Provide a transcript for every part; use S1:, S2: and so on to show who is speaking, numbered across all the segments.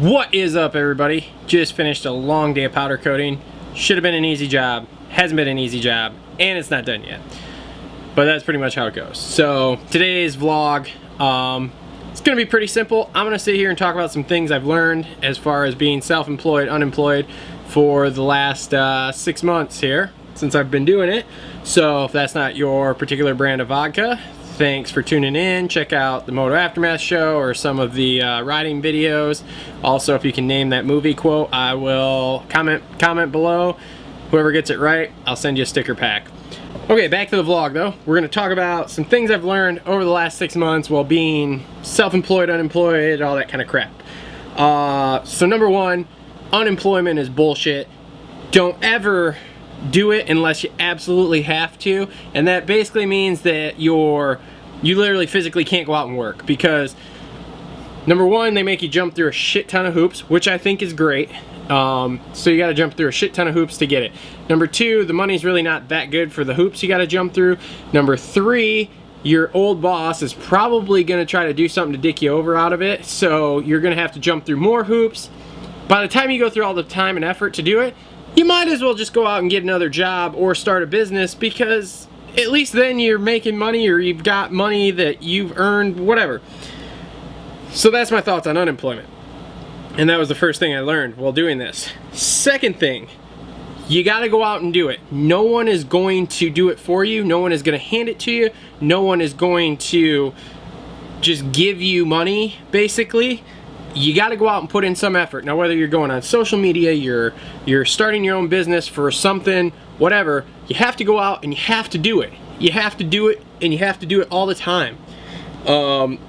S1: What is up, everybody? Just finished a long day of powder coating. Should have been an easy job, hasn't been an easy job, and it's not done yet. But that's pretty much how it goes. So today's vlog, it's gonna be pretty simple. I'm gonna sit here and talk about some things I've learned as far as being self-employed, unemployed for the last 6 months here since I've been doing it. So if that's not your particular brand of vodka, thanks for tuning in. Check out the Moto Aftermath show or some of the riding videos. Also, if you can name that movie quote, I will comment below. Whoever gets it right, I'll send you a sticker pack. Okay, back to the vlog though. We're going to talk about some things I've learned over the last 6 months while being self-employed, unemployed, all that kind of crap. So number one, unemployment is bullshit. Don't ever do it unless you absolutely have to, and that basically means that you literally physically can't go out and work, because number one, they make you jump through a shit ton of hoops, which I think is great. So you got to jump through a shit ton of hoops to get it. Number two, the money's really not that good for the hoops you got to jump through. Number three, your old boss is probably going to try to do something to dick you over out of it, so you're going to have to jump through more hoops. By the time you go through all the time and effort to do it, you might as well just go out and get another job or start a business, because at least then you're making money, or you've got money that you've earned, whatever. So that's my thoughts on unemployment. And that was the first thing I learned while doing this. Second thing, you gotta go out and do it. No one is going to do it for you. No one is gonna hand it to you. No one is going to just give you money, basically. You got to go out and put in some effort. Now, whether you're going on social media, you're starting your own business for something, whatever, you have to go out and you have to do it. You have to do it, and you have to do it all the time.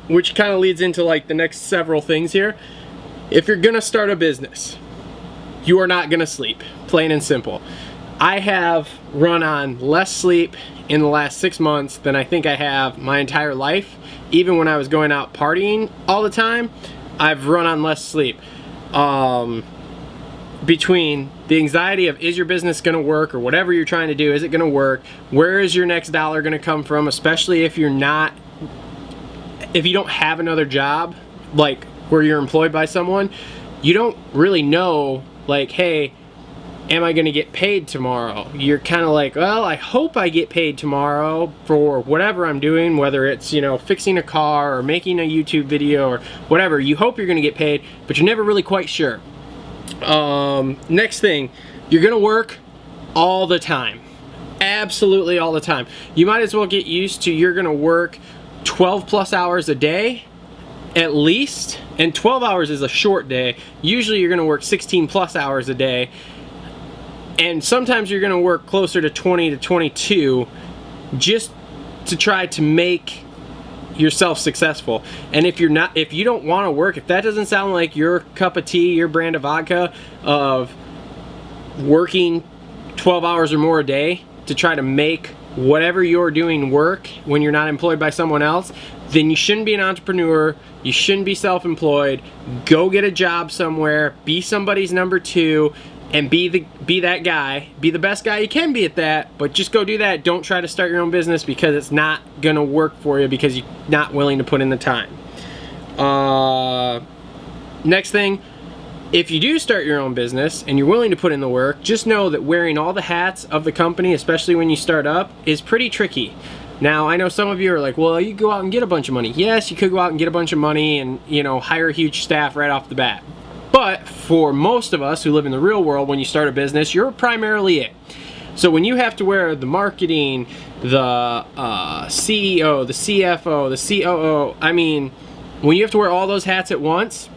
S1: Which kind of leads into like the next several things here. If you're gonna start a business, you are not gonna sleep, plain and simple. I have run on less sleep in the last 6 months than I think I have my entire life. Even when I was going out partying all the time, I've run on less sleep. Between the anxiety of, is your business gonna work, or whatever you're trying to do, is it gonna work? Where is your next dollar gonna come from? Especially if you don't have another job, like where you're employed by someone, you don't really know, like, hey, am I gonna get paid tomorrow? You're kind of like, well, I hope I get paid tomorrow for whatever I'm doing, whether it's, you know, fixing a car or making a YouTube video or whatever. You hope you're gonna get paid, but you're never really quite sure. Next thing, you're gonna work all the time. Absolutely all the time. You might as well get used to, you're gonna work 12 plus hours a day at least, and 12 hours is a short day. Usually you're gonna work 16 plus hours a day. And sometimes you're gonna work closer to 20 to 22 just to try to make yourself successful. And if you don't want to work, if that doesn't sound like your cup of tea, your brand of vodka, of working 12 hours or more a day to try to make whatever you're doing work when you're not employed by someone else, then you shouldn't be an entrepreneur. You shouldn't be self-employed. Go get a job somewhere, be somebody's number two, and be that guy, be the best guy you can be at that, but just go do that. Don't try to start your own business, because it's not gonna work for you, because you're not willing to put in the time. Next thing, if you do start your own business and you're willing to put in the work, just know that wearing all the hats of the company, especially when you start up, is pretty tricky. Now, I know some of you are like, well, you go out and get a bunch of money. Yes, you could go out and get a bunch of money and, you know, hire a huge staff right off the bat. But for most of us who live in the real world, when you start a business, you're primarily it. So when you have to wear the marketing, the CEO, the CFO, the COO, I mean, when you have to wear all those hats at once,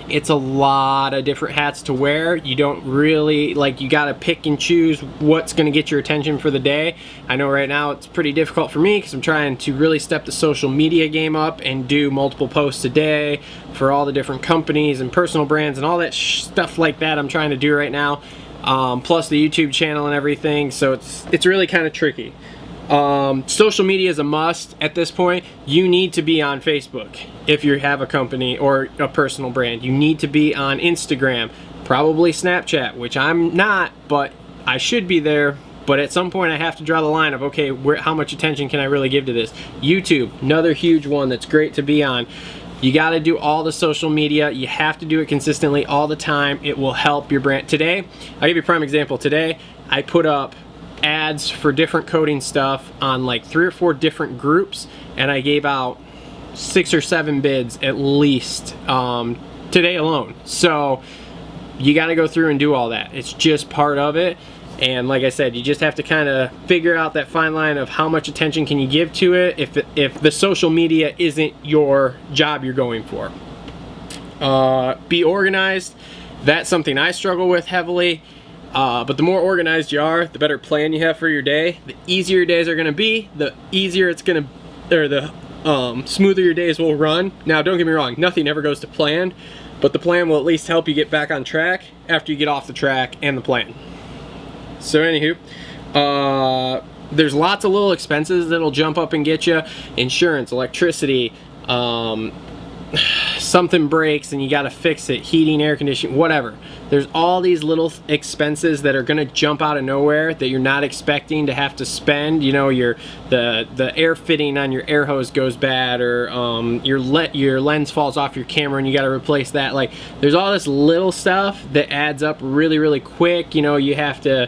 S1: it's a lot of different hats to wear. You don't really, like, you gotta pick and choose what's gonna get your attention for the day. I know right now it's pretty difficult for me, because I'm trying to really step the social media game up and do multiple posts a day for all the different companies and personal brands and all that stuff like that I'm trying to do right now. Plus the YouTube channel and everything, so it's really kind of tricky. Social media is a must at this point. You need to be on Facebook if you have a company or a personal brand. You need to be on Instagram, probably Snapchat, which I'm not, but I should be there. But at some point I have to draw the line of, okay, how much attention can I really give to this? YouTube, another huge one that's great to be on. You got to do all the social media. You have to do it consistently all the time. It will help your brand. Today, I'll give you a prime example. Today, I put up ads for different coating stuff on like 3 or 4 different groups, and I gave out 6 or 7 bids at least today alone. So you got to go through and do all that. It's just part of it. And like I said, you just have to kind of figure out that fine line of how much attention can you give to it if the social media isn't your job you're going for. Be organized. That's something I struggle with heavily. But the more organized you are, the better plan you have for your day. The easier your days are going to be, the easier it's going to, or the smoother your days will run. Now, don't get me wrong, nothing ever goes to plan, but the plan will at least help you get back on track after you get off the track and the plan. So anywho, there's lots of little expenses that'll jump up and get you. Insurance, electricity, something breaks and you got to fix it, heating, air conditioning, whatever. There's all these little expenses that are going to jump out of nowhere that you're not expecting to have to spend. You know, the air fitting on your air hose goes bad, or your lens falls off your camera and you got to replace that. Like, there's all this little stuff that adds up really, really quick. You know, you have to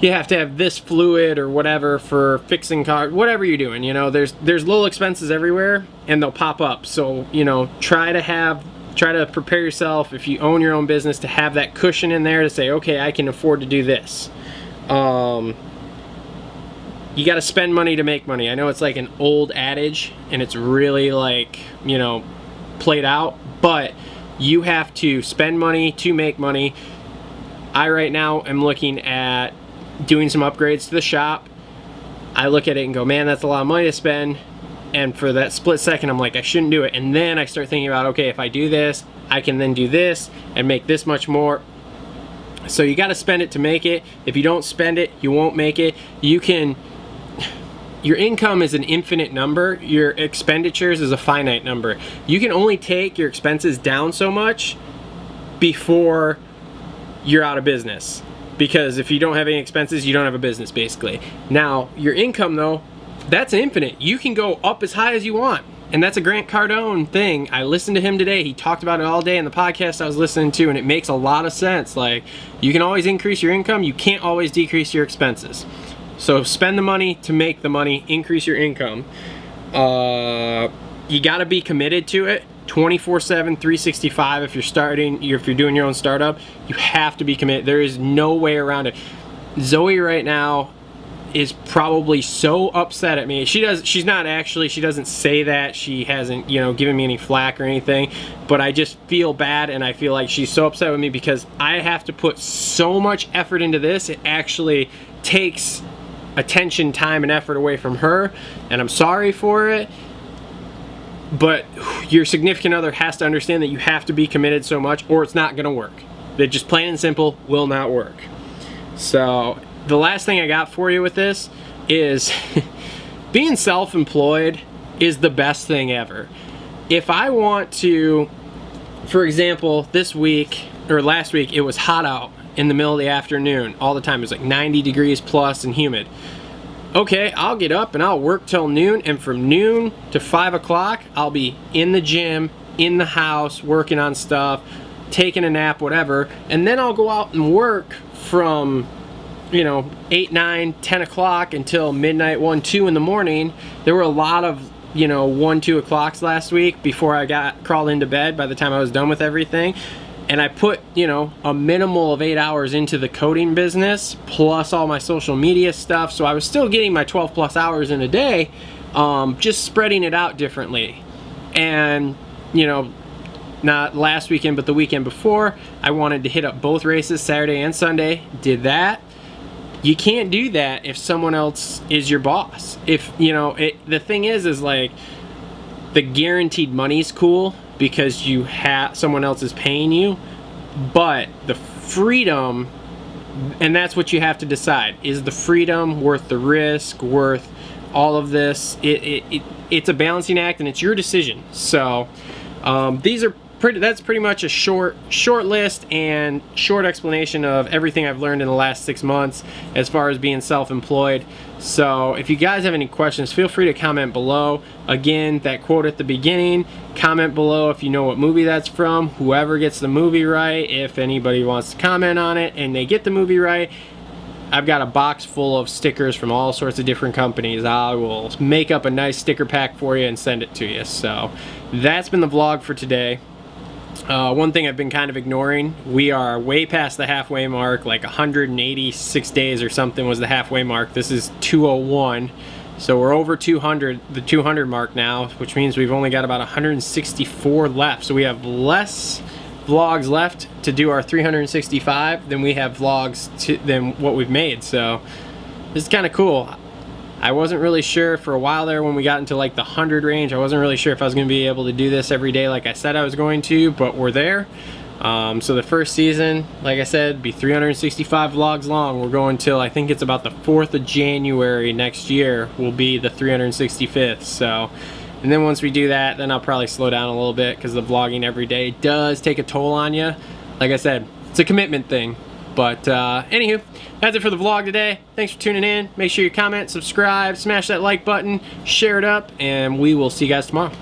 S1: have this fluid or whatever for fixing cars, whatever you're doing. You know, there's little expenses everywhere and they'll pop up. So, you know, try to prepare yourself, if you own your own business, to have that cushion in there to say, okay, I can afford to do this. You got to spend money to make money. I know it's like an old adage and it's really like, you know, played out, but you have to spend money to make money. I right now am looking at doing some upgrades to the shop. I look at it and go, man, that's a lot of money to spend. And for that split second, I'm like, I shouldn't do it. And then I start thinking about, okay, if I do this, I can then do this and make this much more. So you got to spend it to make it. If you don't spend it, you won't make it. Your income is an infinite number. Your expenditures is a finite number. You can only take your expenses down so much before you're out of business. Because if you don't have any expenses, you don't have a business, basically. Now, your income, though, that's infinite. You can go up as high as you want. And that's a Grant Cardone thing. I listened to him today. He talked about it all day in the podcast I was listening to, and it makes a lot of sense. Like, you can always increase your income. You can't always decrease your expenses. So spend the money to make the money, increase your income. You got to be committed to it. 24/7, 365. If you're doing your own startup, you have to be committed. There is no way around it. Zoe right now is probably so upset at me. She doesn't say that. She hasn't, you know, given me any flack or anything, but I just feel bad, and I feel like she's so upset with me because I have to put so much effort into this. It actually takes attention, time, and effort away from her, and I'm sorry for it. But your significant other has to understand that you have to be committed so much, or it's not going to work. That just plain and simple will not work. So the last thing I got for you with this is being self-employed is the best thing ever. If I want to, for example, this week or last week, it was hot out in the middle of the afternoon all the time. It was like 90 degrees plus and humid. Okay, I'll get up and I'll work till noon, and from noon to 5 o'clock, I'll be in the gym, in the house, working on stuff, taking a nap, whatever, and then I'll go out and work from, you know, 8, 9, 10 o'clock until midnight, 1, 2 in the morning. There were a lot of, you know, 1, 2 o'clocks last week before I crawled into bed by the time I was done with everything. And I put, you know, a minimal of 8 hours into the coding business, plus all my social media stuff. So I was still getting my 12 plus hours in a day, just spreading it out differently. And, you know, not last weekend, but the weekend before, I wanted to hit up both races, Saturday and Sunday. Did that. You can't do that if someone else is your boss. If, you know, the thing is like, the guaranteed money's cool because someone else is paying you, but the freedom, and that's what you have to decide. Is the freedom worth the risk, worth all of this? It's a balancing act, and it's your decision. So these are that's pretty much a short list and short explanation of everything I've learned in the last 6 months as far as being self-employed. So if you guys have any questions, feel free to comment below. Again, that quote at the beginning, comment below if you know what movie that's from. Whoever gets the movie right, if anybody wants to comment on it and they get the movie right, I've got a box full of stickers from all sorts of different companies. I will make up a nice sticker pack for you and send it to you. So that's been the vlog for today. One thing I've been kind of ignoring, we are way past the halfway mark, like 186 days or something was the halfway mark. This is 201, so we're over 200, the 200 mark now, which means we've only got about 164 left. So we have less vlogs left to do our 365 than we have vlogs than what we've made. So this is kind of cool. I wasn't really sure for a while there when we got into like the 100 range. I wasn't really sure if I was going to be able to do this every day like I said I was going to, but we're there. So the first season, like I said, be 365 vlogs long. We're going till I think it's about the 4th of January next year will be the 365th. So, and then once we do that, then I'll probably slow down a little bit because the vlogging every day does take a toll on you. Like I said, it's a commitment thing. But anywho, that's it for the vlog today. Thanks for tuning in. Make sure you comment, subscribe, smash that like button, share it up, and we will see you guys tomorrow.